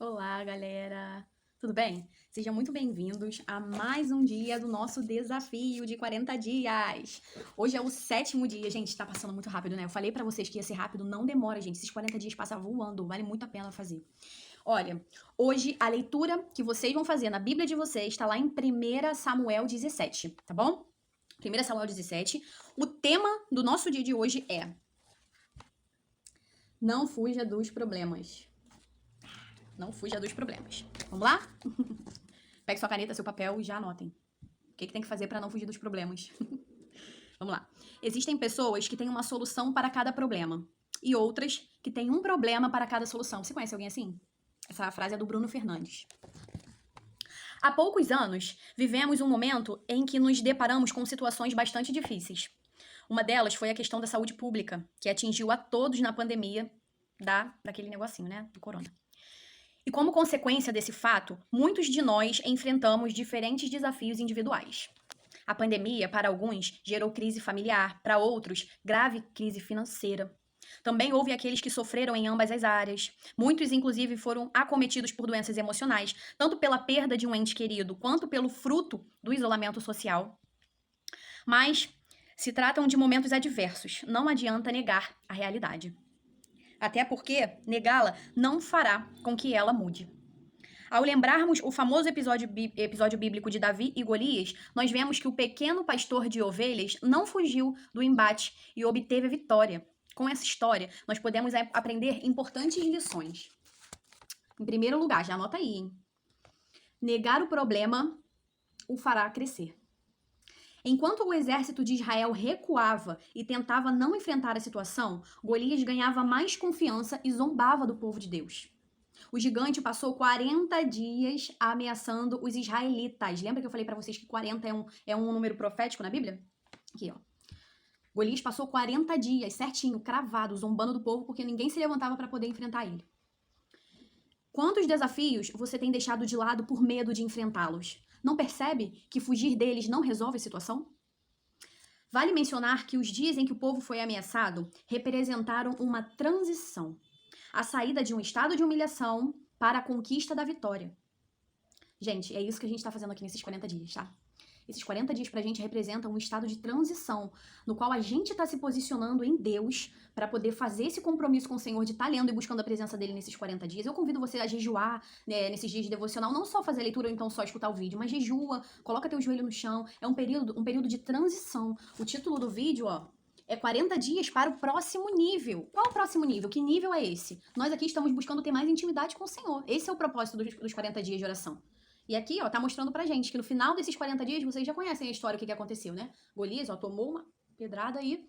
Olá, galera! Tudo bem? Sejam muito bem-vindos a mais um dia do nosso desafio de 40 dias. Hoje é o 7º dia, gente, tá passando muito rápido, né? Eu falei pra vocês que ia ser rápido, não demora, gente. Esses 40 dias passam voando, vale muito a pena fazer. Olha, hoje a leitura que vocês vão fazer na Bíblia de vocês tá lá em 1 Samuel 17, tá bom? 1 Samuel 17. O tema do nosso dia de hoje é: não fuja dos problemas. Não fuja dos problemas. Vamos lá? Pegue sua caneta, seu papel e já anotem. O que tem que fazer para não fugir dos problemas? Vamos lá. Existem pessoas que têm uma solução para cada problema e outras que têm um problema para cada solução. Você conhece alguém assim? Essa frase é do Bruno Fernandes. Há poucos anos, vivemos um momento em que nos deparamos com situações bastante difíceis. Uma delas foi a questão da saúde pública, que atingiu a todos na pandemia daquele negocinho, né, do corona. E como consequência desse fato, muitos de nós enfrentamos diferentes desafios individuais. A pandemia, para alguns, gerou crise familiar, para outros, grave crise financeira. Também houve aqueles que sofreram em ambas as áreas. Muitos, inclusive, foram acometidos por doenças emocionais, tanto pela perda de um ente querido, quanto pelo fruto do isolamento social. Mas se tratam de momentos adversos, não adianta negar a realidade. Até porque negá-la não fará com que ela mude. Ao lembrarmos o famoso episódio bíblico de Davi e Golias, nós vemos que o pequeno pastor de ovelhas não fugiu do embate e obteve a vitória. Com essa história, nós podemos aprender importantes lições. Em primeiro lugar, já anota aí, hein? Negar o problema o fará crescer. Enquanto o exército de Israel recuava e tentava não enfrentar a situação, Golias ganhava mais confiança e zombava do povo de Deus. O gigante passou 40 dias ameaçando os israelitas. Lembra que eu falei pra vocês que 40 é um número profético na Bíblia? Aqui, ó. Golias passou 40 dias certinho, cravado, zombando do povo, porque ninguém se levantava para poder enfrentar ele. Quantos desafios você tem deixado de lado por medo de enfrentá-los? Não percebe que fugir deles não resolve a situação? Vale mencionar que os dias em que o povo foi ameaçado representaram uma transição. A saída de um estado de humilhação para a conquista da vitória. Gente, é isso que a gente tá fazendo aqui nesses 40 dias, tá? Esses 40 dias pra gente representam um estado de transição, no qual a gente tá se posicionando em Deus para poder fazer esse compromisso com o Senhor de estar lendo e buscando a presença dele nesses 40 dias. Eu convido você a jejuar, né, nesses dias de devocional, não só fazer a leitura ou então só escutar o vídeo, mas jejua, coloca teu joelho no chão. É um período de transição. O título do vídeo, ó, é 40 dias para o próximo nível. Qual o próximo nível? Que nível é esse? Nós aqui estamos buscando ter mais intimidade com o Senhor. Esse é o propósito dos 40 dias de oração. E aqui, ó, tá mostrando pra gente que no final desses 40 dias, vocês já conhecem a história, o que aconteceu, né? Golias, ó, tomou uma pedrada e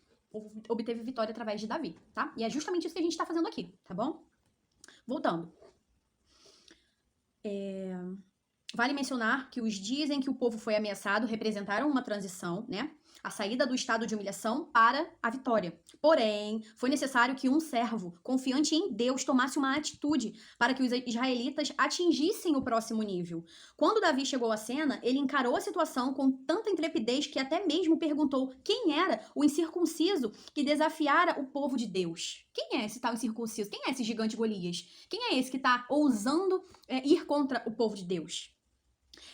obteve vitória através de Davi, tá? E é justamente isso que a gente tá fazendo aqui, tá bom? Voltando. Vale mencionar que os dias em que o povo foi ameaçado representaram uma transição, né? A saída do estado de humilhação para a vitória. Porém, foi necessário que um servo, confiante em Deus, tomasse uma atitude para que os israelitas atingissem o próximo nível. Quando Davi chegou à cena, ele encarou a situação com tanta intrepidez que até mesmo perguntou quem era o incircunciso que desafiara o povo de Deus. Quem é esse tal incircunciso? Quem é esse gigante Golias? Quem é esse que está ousando ir contra o povo de Deus?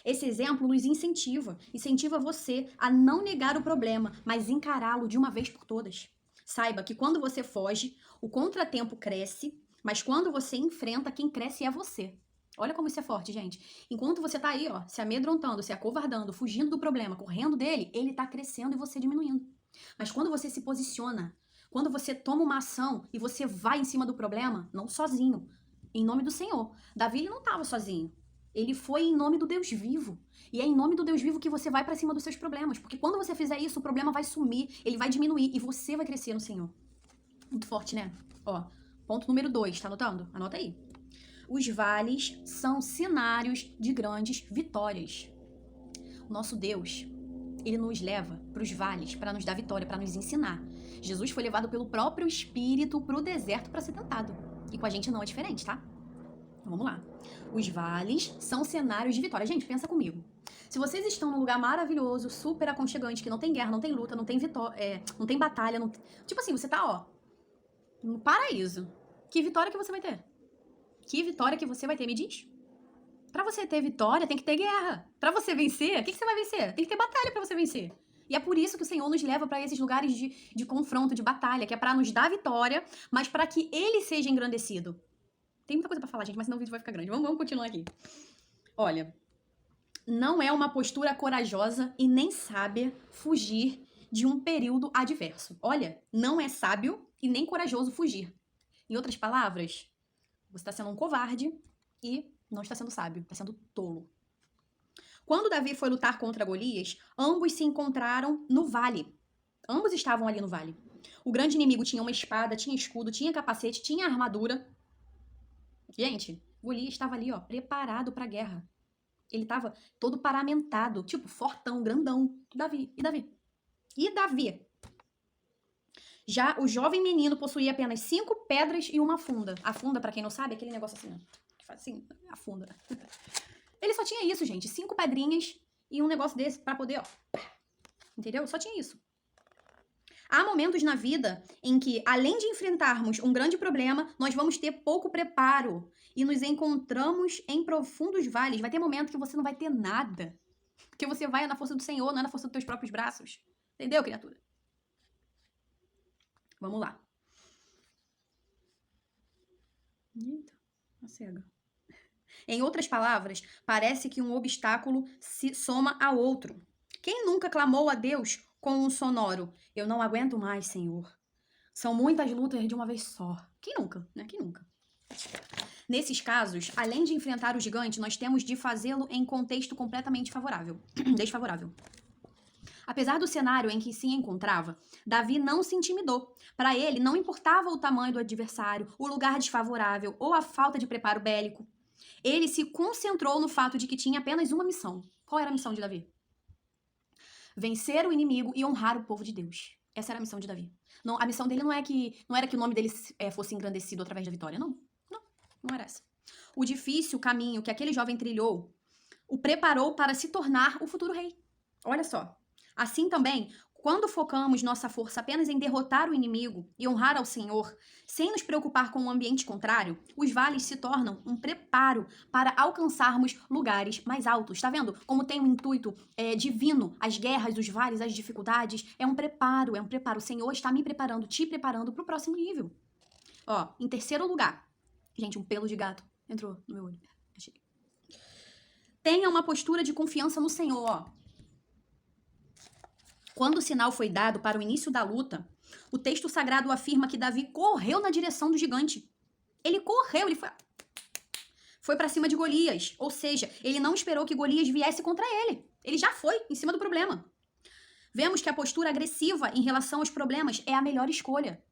Esse exemplo nos incentiva você a não negar o problema, mas encará-lo de uma vez por todas. Saiba que quando você foge, o contratempo cresce, mas quando você enfrenta, quem cresce é você. Olha como isso é forte, gente. Enquanto você tá aí, ó, se amedrontando, se acovardando, fugindo do problema, correndo dele, ele tá crescendo e você diminuindo. Mas quando você se posiciona, quando você toma uma ação e você vai em cima do problema, não sozinho, em nome do Senhor. Davi ele não estava sozinho. Ele foi em nome do Deus vivo. E é em nome do Deus vivo que você vai pra cima dos seus problemas. Porque quando você fizer isso, o problema vai sumir, ele vai diminuir e você vai crescer no Senhor. Muito forte, né? Ó, ponto número 2, tá anotando? Anota aí. Os vales são cenários de grandes vitórias. O nosso Deus, ele nos leva pros vales para nos dar vitória, para nos ensinar. Jesus foi levado pelo próprio Espírito pro deserto para ser tentado. E com a gente não é diferente, tá? Então, vamos lá. Os vales são cenários de vitória. Gente, pensa comigo. Se vocês estão num lugar maravilhoso, super aconchegante, que não tem guerra, não tem luta, não tem vitória, não tem batalha, tipo assim, você tá, ó, no paraíso. Que vitória que você vai ter? Que vitória que você vai ter, me diz? Pra você ter vitória, tem que ter guerra. Pra você vencer, o que você vai vencer? Tem que ter batalha pra você vencer. E é por isso que o Senhor nos leva pra esses lugares de confronto, de batalha, que é pra nos dar vitória, mas pra que Ele seja engrandecido. Tem muita coisa pra falar, gente, mas senão o vídeo vai ficar grande. Vamos continuar aqui. Olha, não é uma postura corajosa e nem sábia fugir de um período adverso. Olha, não é sábio e nem corajoso fugir. Em outras palavras, você está sendo um covarde e não está sendo sábio, está sendo tolo. Quando Davi foi lutar contra Golias, ambos se encontraram no vale. Ambos estavam ali no vale. O grande inimigo tinha uma espada, tinha escudo, tinha capacete, tinha armadura. Gente, Golias estava ali, ó, preparado para a guerra. Ele estava todo paramentado, tipo, fortão, grandão. E Davi? Já o jovem menino possuía apenas 5 pedras e uma funda. A funda, pra quem não sabe, é aquele negócio assim, ó. Que faz assim, a funda. Ele só tinha isso, gente. 5 pedrinhas e um negócio desse pra poder, ó. Entendeu? Só tinha isso. Há momentos na vida em que, além de enfrentarmos um grande problema, nós vamos ter pouco preparo e nos encontramos em profundos vales. Vai ter momento que você não vai ter nada. Porque você vai na força do Senhor, não é na força dos teus próprios braços. Entendeu, criatura? Vamos lá. Eita, tá cega. Em outras palavras, parece que um obstáculo se soma a outro. Quem nunca clamou a Deus com um sonoro: eu não aguento mais, Senhor? São muitas lutas de uma vez só. Quem nunca, né? Quem nunca? Nesses casos, além de enfrentar o gigante, nós temos de fazê-lo em contexto completamente desfavorável. Apesar do cenário em que se encontrava, Davi não se intimidou. Para ele, não importava o tamanho do adversário, o lugar desfavorável ou a falta de preparo bélico. Ele se concentrou no fato de que tinha apenas uma missão. Qual era a missão de Davi? Vencer o inimigo e honrar o povo de Deus. Essa era a missão de Davi. Não, a missão dele não era que o nome dele fosse engrandecido através da vitória. Não era essa. O difícil caminho que aquele jovem trilhou o preparou para se tornar o futuro rei. Olha só. Assim também, quando focamos nossa força apenas em derrotar o inimigo e honrar ao Senhor, sem nos preocupar com o ambiente contrário, os vales se tornam um preparo para alcançarmos lugares mais altos. Tá vendo como tem um intuito divino? As guerras, os vales, as dificuldades, é um preparo. O Senhor está me preparando, te preparando para o próximo nível. Ó, em terceiro lugar, gente, um pelo de gato entrou no meu olho. Achei. Tenha uma postura de confiança no Senhor, ó. Quando o sinal foi dado para o início da luta, o texto sagrado afirma que Davi correu na direção do gigante. Ele correu, ele foi para cima de Golias. Ou seja, ele não esperou que Golias viesse contra ele. Ele já foi em cima do problema. Vemos que a postura agressiva em relação aos problemas é a melhor escolha.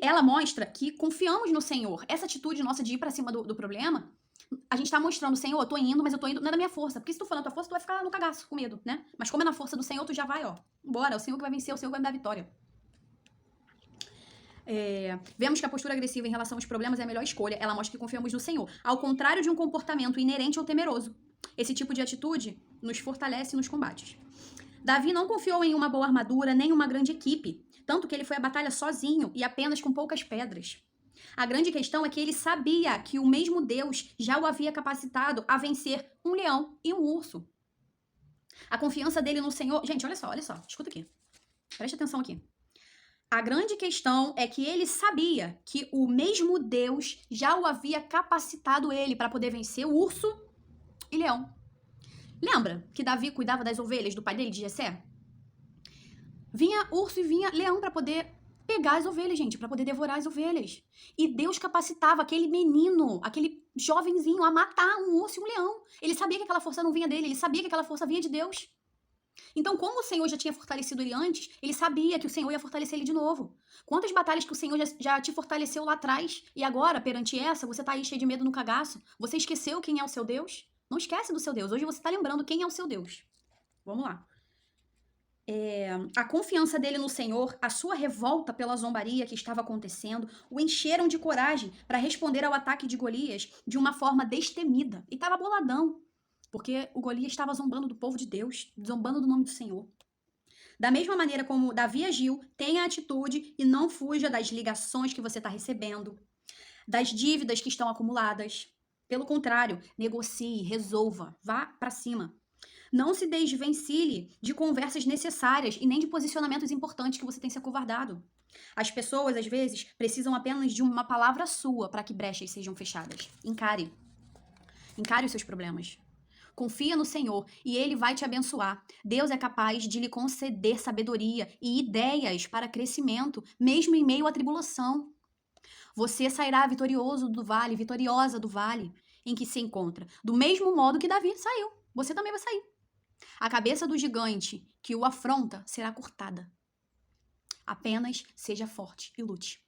Ela mostra que confiamos no Senhor. Essa atitude nossa de ir para cima do problema, a gente tá mostrando, Senhor, eu tô indo, mas eu tô indo, não é da minha força. Porque se tu for na tua força, tu vai ficar no cagaço, com medo, né? Mas como é na força do Senhor, tu já vai, ó. Bora, é o Senhor que vai vencer, é o Senhor que vai me dar vitória. Vemos que a postura agressiva em relação aos problemas é a melhor escolha. Ela mostra que confiamos no Senhor. Ao contrário de um comportamento inerente ou temeroso. Esse tipo de atitude nos fortalece nos combates. Davi não confiou em uma boa armadura, nem uma grande equipe. Tanto que ele foi à batalha sozinho e apenas com poucas pedras. A grande questão é que ele sabia que o mesmo Deus já o havia capacitado a vencer um leão e um urso. A confiança dele no Senhor... Gente, olha só, escuta aqui. Preste atenção aqui. A grande questão é que ele sabia que o mesmo Deus já o havia capacitado ele para poder vencer o urso e leão. Lembra que Davi cuidava das ovelhas do pai dele, de Jessé? Vinha urso e vinha leão para poder pegar as ovelhas, gente, para poder devorar as ovelhas. E Deus capacitava aquele menino, aquele jovenzinho a matar um urso e um leão. Ele sabia que aquela força não vinha dele, ele sabia que aquela força vinha de Deus. Então, como o Senhor já tinha fortalecido ele antes, ele sabia que o Senhor ia fortalecer ele de novo. Quantas batalhas que o Senhor já te fortaleceu lá atrás, e agora, perante essa, você tá aí cheio de medo no cagaço? Você esqueceu quem é o seu Deus? Não esquece do seu Deus. Hoje você tá lembrando quem é o seu Deus. Vamos lá. A confiança dele no Senhor, a sua revolta pela zombaria que estava acontecendo, o encheram de coragem para responder ao ataque de Golias de uma forma destemida. E estava boladão, porque o Golias estava zombando do povo de Deus, zombando do nome do Senhor. Da mesma maneira como Davi agiu, tenha atitude e não fuja das ligações que você está recebendo, das dívidas que estão acumuladas. Pelo contrário, negocie, resolva, vá para cima. Não se desvencilhe de conversas necessárias e nem de posicionamentos importantes que você tem se acovardado. As pessoas, às vezes, precisam apenas de uma palavra sua para que brechas sejam fechadas. Encare. Encare os seus problemas. Confia no Senhor e Ele vai te abençoar. Deus é capaz de lhe conceder sabedoria e ideias para crescimento, mesmo em meio à tribulação. Você sairá vitorioso do vale, vitoriosa do vale em que se encontra. Do mesmo modo que Davi saiu. Você também vai sair. A cabeça do gigante que o afronta será cortada. Apenas seja forte e lute.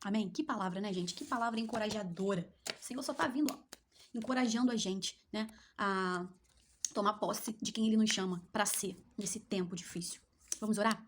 Amém? Que palavra, né, gente? Que palavra encorajadora. O Senhor só tá vindo, ó, encorajando a gente, né, a tomar posse de quem Ele nos chama para ser nesse tempo difícil. Vamos orar?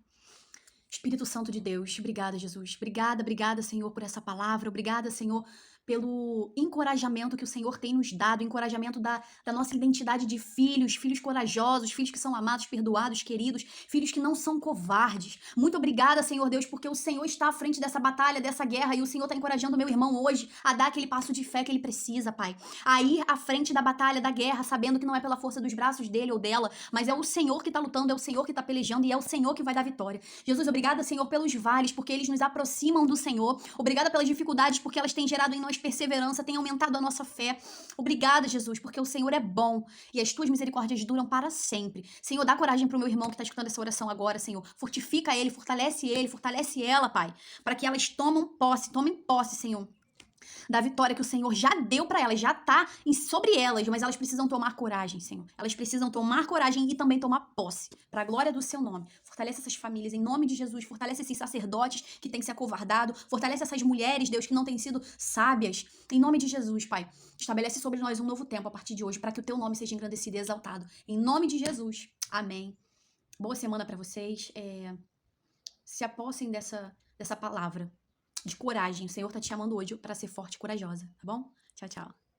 Espírito Santo de Deus, obrigada, Jesus. Obrigada, Senhor, por essa palavra. Obrigada, Senhor, pelo encorajamento que o Senhor tem nos dado, encorajamento da nossa identidade de filhos, filhos corajosos, filhos que são amados, perdoados, queridos, filhos que não são covardes. Muito obrigada, Senhor Deus, porque o Senhor está à frente dessa batalha, dessa guerra, e o Senhor está encorajando meu irmão hoje a dar aquele passo de fé que ele precisa, Pai. A ir à frente da batalha, da guerra, sabendo que não é pela força dos braços dele ou dela, mas é o Senhor que está lutando, é o Senhor que está pelejando e é o Senhor que vai dar vitória. Jesus, obrigada, Senhor, pelos vales, porque eles nos aproximam do Senhor. Obrigada pelas dificuldades, porque elas têm gerado em nós perseverança, têm aumentado a nossa fé. Obrigada, Jesus, porque o Senhor é bom e as tuas misericórdias duram para sempre. Senhor, dá coragem pro meu irmão que está escutando essa oração agora, Senhor. Fortifica ele, fortalece ela, Pai, para que elas tomem posse, Senhor, da vitória que o Senhor já deu para elas, já tá sobre elas, mas elas precisam tomar coragem, Senhor. Elas precisam tomar coragem e também tomar posse, para a glória do seu nome. Fortalece essas famílias em nome de Jesus, fortalece esses sacerdotes que têm se acovardado, fortalece essas mulheres, Deus, que não têm sido sábias, em nome de Jesus, Pai. Estabelece sobre nós um novo tempo a partir de hoje, para que o teu nome seja engrandecido e exaltado. Em nome de Jesus. Amém. Boa semana para vocês. Se apossem dessa palavra de coragem. O Senhor tá te chamando hoje para ser forte e corajosa, tá bom? Tchau, tchau.